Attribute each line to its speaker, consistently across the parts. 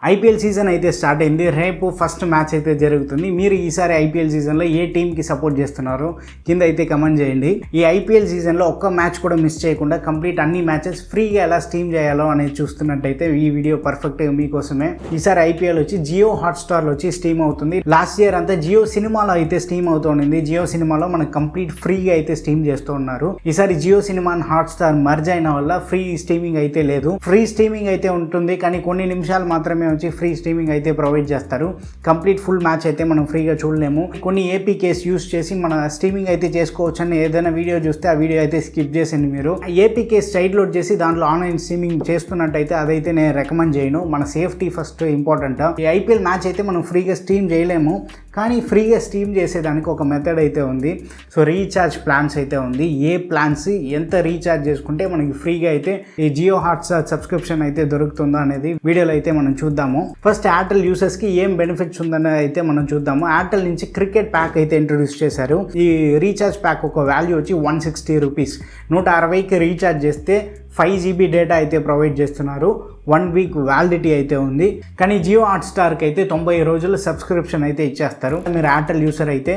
Speaker 1: IPL season అయితే start అయింది. రేపు ఫస్ట్ మ్యాచ్ అయితే జరుగుతుంది. మీరు ఈసారి ఐపీఎల్ సీజన్లో ఏ టీంకి సపోర్ట్ చేస్తున్నారో కింద అయితే కమెంట్ చేయండి. ఈ ఐపీఎల్ సీజన్లో ఒక్క మ్యాచ్ కూడా మిస్ చేయకుండా కంప్లీట్ అన్ని మ్యాచెస్ ఫ్రీగా ఎలా స్ట్రీమ్ చేయాలో అనేది చూస్తున్నట్టయితే ఈ వీడియో పర్ఫెక్ట్గా మీకోసమే. ఈసారి ఐపీఎల్ వచ్చి జియో హాట్స్టార్లో వచ్చి స్ట్రీమ్ అవుతుంది. లాస్ట్ ఇయర్ అంతా జియో సినిమాలో అయితే స్ట్రీమ్ అవుతూ ఉండింది. జియో సినిమాలో మనకు కంప్లీట్ ఫ్రీగా అయితే స్ట్రీమ్ చేస్తూ ఉన్నారు. ఈసారి Jio cinema and Hotstar merge అయిన వల్ల ఫ్రీ స్ట్రీమింగ్ అయితే లేదు. ఫ్రీ స్ట్రీమింగ్ అయితే ఉంటుంది, కానీ కొన్ని నిమిషాలు మాత్రమే వచ్చి ఫ్రీ స్ట్రీమింగ్ అయితే ప్రొవైడ్ చేస్తారు. కంప్లీట్ ఫుల్ మ్యాచ్ అయితే మనం ఫ్రీగా చూడలేము. కొన్ని ఏపీకేస్ యూస్ చేసి మన స్ట్రీమింగ్ అయితే చేసుకోవచ్చు అని ఏదైనా వీడియో చూస్తే ఆ వీడియో అయితే స్కిప్ చేసింది. మీరు ఏపీకేస్ సైడ్ లోడ్ చేసి దాంట్లో ఆన్లైన్ స్ట్రీమింగ్ చేస్తున్నట్టయితే అదైతే నేను రికమెండ్ చేయను. మన సేఫ్టీ ఫస్ట్ ఇంపార్టెంట్. ఈ ఐపీఎల్ మ్యాచ్ అయితే మనం ఫ్రీగా స్ట్రీమ్ చేయలేము, కానీ ఫ్రీగా స్ట్రీమ్ చేసేదానికి ఒక మెథడ్ అయితే ఉంది. సో రీఛార్జ్ ప్లాన్స్ అయితే ఉంది. ఏ ప్లాన్స్ ఎంత రీఛార్జ్ చేసుకుంటే మనకి ఫ్రీగా అయితే ఈ జియో హాట్స్టార్ సబ్స్క్రిప్షన్ అయితే దొరుకుతుందో అనేది వీడియోలో అయితే మనం చూద్దాము. ఫస్ట్ ఎయిర్టెల్ యూసర్స్ కి ఏం బెనిఫిట్స్ ఉందని అయితే మనం చూద్దాము. ఎయిర్టెల్ నుంచి క్రికెట్ ప్యాక్ అయితే ఇంట్రొడ్యూస్ చేశారు. ఈ రీఛార్జ్ ప్యాక్ ఒక వాల్యూ వచ్చి 160 రూపీస్. 160కి రీఛార్జ్ చేస్తే 5 GB డేటా అయితే ప్రొవైడ్ చేస్తున్నారు. 1 వీక్ వ్యాలిడిటీ అయితే ఉంది. కానీ జియో హాట్స్టార్కి అయితే 90 రోజుల సబ్స్క్రిప్షన్ అయితే ఇచ్చేస్తారు. మీరు ఎయిర్టెల్ యూసర్ అయితే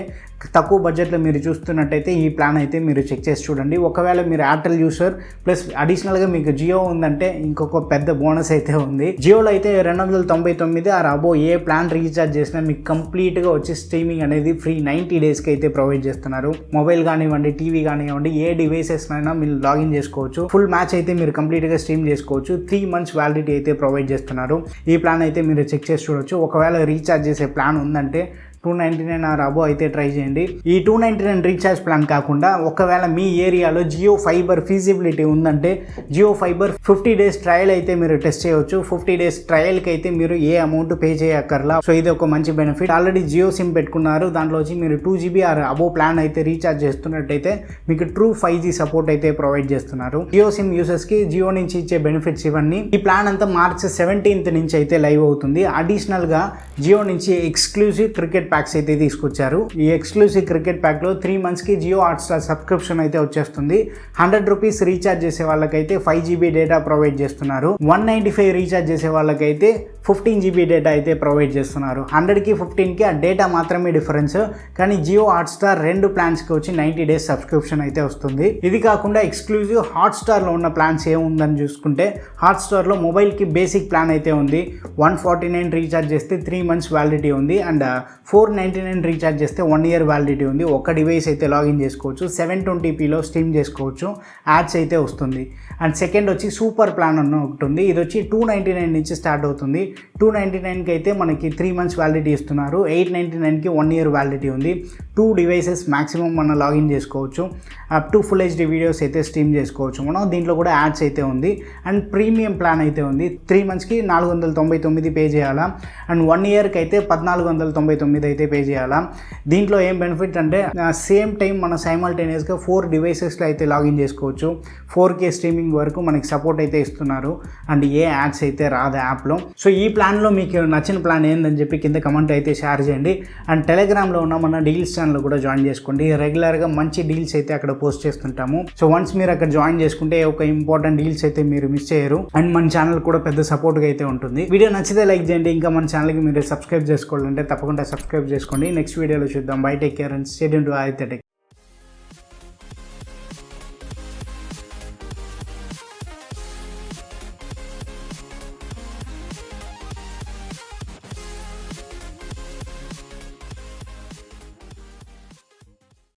Speaker 1: తక్కువ బడ్జెట్లో మీరు చూస్తున్నట్టయితే ఈ ప్లాన్ అయితే మీరు చెక్ చేసి చూడండి. ఒకవేళ మీరు ఎయిర్టెల్ యూసర్ ప్లస్ అడిషనల్గా మీకు జియో ఉందంటే ఇంకొక పెద్ద బోనస్ అయితే ఉంది. జియోలో అయితే 299 ఆర్ అబో ఏ ప్లాన్ రీఛార్జ్ చేసినా మీకు కంప్లీట్గా వచ్చి స్ట్రీమింగ్ అనేది ఫ్రీ 90 డేస్కి అయితే ప్రొవైడ్ చేస్తున్నారు. మొబైల్ కానివ్వండి, టీవీ కానివ్వండి, ఏ డివైసెస్ అయినా మీరు లాగిన్ చేసుకోవచ్చు. ఫుల్ మ్యాచ్ అయితే మీరు కంప్లీట్గా స్ట్రీమ్ చేసుకోవచ్చు. 3 months వ్యాలిడిటీ అయితే ప్రొవైడ్ చేస్తున్నారు. ఈ ప్లాన్ అయితే మీరు చెక్ చేసి చూడవచ్చు. ఒకవేళ రీఛార్జ్ చేసే ప్లాన్ ఉందంటే 299 ఆర్ అబో అయితే ట్రై చేయండి. ఈ 299 రీఛార్జ్ ప్లాన్ కాకుండా ఒకవేళ మీ ఏరియాలో జియో ఫైబర్ ఫీజిబిలిటీ ఉందంటే జియో ఫైబర్ 50 days ట్రయల్ అయితే మీరు టెస్ట్ చేయవచ్చు. 50 days ట్రయల్కి అయితే మీరు ఏ అమౌంట్ పే చేయక్కర్లా. సో ఇది ఒక మంచి బెనిఫిట్. ఆల్రెడీ జియో సిమ్ పెట్టుకున్నారు, దాంట్లో వచ్చి మీరు 2 GB ఆర్ అబో ప్లాన్ అయితే రీఛార్జ్ చేస్తున్నట్టయితే మీకు ట్రూ 5G సపోర్ట్ అయితే ప్రొవైడ్ చేస్తున్నారు. జియో సిమ్ యూసర్స్కి జియో నుంచి ఇచ్చే బెనిఫిట్స్ ఇవన్నీ. ఈ ప్లాన్ అంతా March 17th నుంచి అయితే లైవ్ అవుతుంది. అడిషనల్గా జియో నుంచి ఎక్స్క్లూజివ్ క్రికెట్ ప్యాక్స్ అయితే తీసుకొచ్చారు. ఈ ఎక్స్క్లూసివ్ క్రికెట్ ప్యాక్ లో 3 months కి జియో హాట్స్టార్ సబ్స్క్రిప్షన్ అయితే వచ్చేస్తుంది. 100 రూపీస్ రీఛార్జ్ చేసే వాళ్ళకైతే 5 GB డేటా ప్రొవైడ్ చేస్తున్నారు. 195 రీఛార్జ్ చేసే వాళ్ళకైతే 15 GB డేటా అయితే ప్రొవైడ్ చేస్తున్నారు. 100కి 15కి ఆ డేటా మాత్రమే డిఫరెన్స్. కానీ జియో హాట్స్టార్ 2 ప్లాన్స్కి వచ్చి 90 days సబ్స్క్రిప్షన్ అయితే వస్తుంది. ఇది కాకుండా ఎక్స్క్లూజివ్ హాట్స్టార్లో ఉన్న ప్లాన్స్ ఏముందని చూసుకుంటే హాట్స్టార్లో మొబైల్కి బేసిక్ ప్లాన్ అయితే ఉంది. 149 రీఛార్జ్ చేస్తే 3 months వ్యాలిడిటీ ఉంది. అండ్ 499 రీఛార్జ్ చేస్తే 1 year వ్యాలిడిటీ ఉంది. ఒక డివైస్ అయితే లాగిన్ చేసుకోవచ్చు. 720pలో స్ట్రీమ్ చేసుకోవచ్చు. యాడ్స్ అయితే వస్తుంది. అండ్ సెకండ్ వచ్చి సూపర్ ప్లాన్ అన్న ఒకటి ఉంది. ఇది వచ్చి 299 నుంచి స్టార్ట్ అవుతుంది. 299కి అయితే మనకి 3 months వ్యాలిడిటీ ఇస్తున్నారు. 899కి 1 year వ్యాలిడిటీ ఉంది. 2 devices మ్యాక్సిమం మనం లాగిన్ చేసుకోవచ్చు. Up to full HD videos అయితే స్ట్రీమ్ చేసుకోవచ్చు మనం. దీంట్లో కూడా యాడ్స్ అయితే ఉంది. అండ్ ప్రీమియం ప్లాన్ అయితే ఉంది. 3 monthsకి 499 పే చేయాలా. అండ్ 1 yearకి అయితే 1499 అయితే పే చేయాలా. దీంట్లో ఏం బెనిఫిట్ అంటే సేమ్ టైం మనం సైమల్టేనియస్గా 4 డివైసెస్లో అయితే లాగిన్ చేసుకోవచ్చు. 4K స్ట్రీమింగ్ వరకు మనకి సపోర్ట్ అయితే ఇస్తున్నారు. అండ్ ఏ యాడ్స్ అయితే రాదు యాప్లో. సో ఈ ప్లాన్లో మీకు నచ్చిన ప్లాన్ ఏందని చెప్పి కింద కమెంట్ అయితే షేర్ చేయండి. అండ్ టెలిగ్రామ్లో ఉన్న మన డీల్స్ ఛానల్ కూడా జాయిన్ చేసుకోండి. రెగ్యులర్గా మంచి డీల్స్ అయితే అక్కడ పోస్ట్ చేస్తుంటాము. సో వన్స్ మీరు అక్కడ జాయిన్ చేసుకుంటే ఒక ఇంపార్టెంట్ డీల్స్ అయితే మీరు మిస్ చేయరు. అండ్ మన ఛానల్ కూడా పెద్ద సపోర్ట్గా అయితే ఉంటుంది. వీడియో నచ్చితే లైక్ చేయండి. ఇంకా మన ఛానల్కి మీరు సబ్స్క్రైబ్ చేసుకోవాలంటే తప్పకుండా సబ్స్క్రైబ్ చేసుకోండి. నెక్స్ట్ వీడియోలో చూద్దాం. By, take care and stay tuned to Aditya tech.